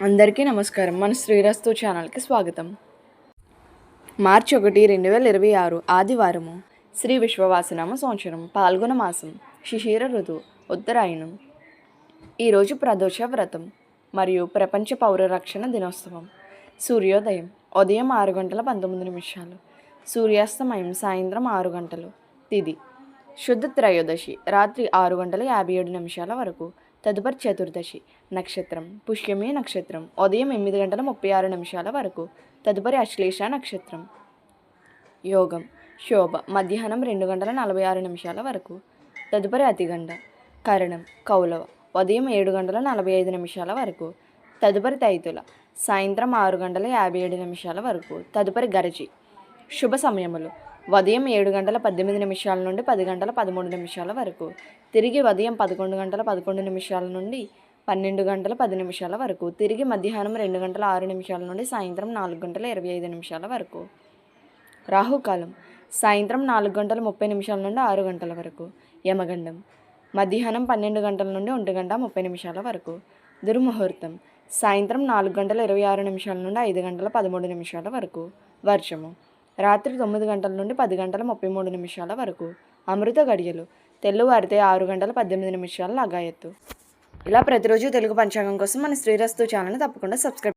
అందరికీ నమస్కారం. మన శ్రీరస్తు ఛానల్కి స్వాగతం. మార్చి 1, 2026 ఆదివారము. శ్రీ విశ్వవాసనామ సంవత్సరం, పాల్గొన మాసం, శిశిర ఋతువు, ఉత్తరాయణం. ఈరోజు ప్రదోష వ్రతం మరియు ప్రపంచ పౌర రక్షణ దినోత్సవం. సూర్యోదయం ఉదయం 6:19, సూర్యాస్తమయం సాయంత్రం 6 గంటలు. తిథి శుద్ధ త్రయోదశి రాత్రి 6:57 వరకు. తదుపరి చతుర్దశి. నక్షత్రం పుష్యమి నక్షత్రం ఉదయం 8:36 వరకు. తదుపరి అశ్లేష నక్షత్రం. యోగం శోభ మధ్యాహ్నం 2:46 వరకు. తదుపరి అతిగండ. కరణం కౌలవ ఉదయం 7:45 వరకు. తదుపరి తైతుల సాయంత్రం 6:57 వరకు. తదుపరి గరజి. శుభ సమయములు ఉదయం 7:18 నుండి 10:13 వరకు. తిరిగి ఉదయం 11:11 నుండి 12:10 వరకు. తిరిగి మధ్యాహ్నం 2:06 నుండి సాయంత్రం 4:25 వరకు. రాహుకాలం సాయంత్రం 4:30 నుండి 6 గంటల వరకు. యమగండం మధ్యాహ్నం 12 గంటల నుండి 1:30 వరకు. దుర్ముహూర్తం సాయంత్రం 4:26 నుండి 5:13 వరకు. వర్షము రాత్రి 9 గంటల నుండి 10:33 వరకు. అమృత గడియలు తెల్లవారితే 6:18 లాగాయత్తు. ఇలా ప్రతిరోజు తెలుగు పంచాంగం కోసం మన శ్రీరస్తు ఛానల్ని తప్పకుండా సబ్స్క్రైబ్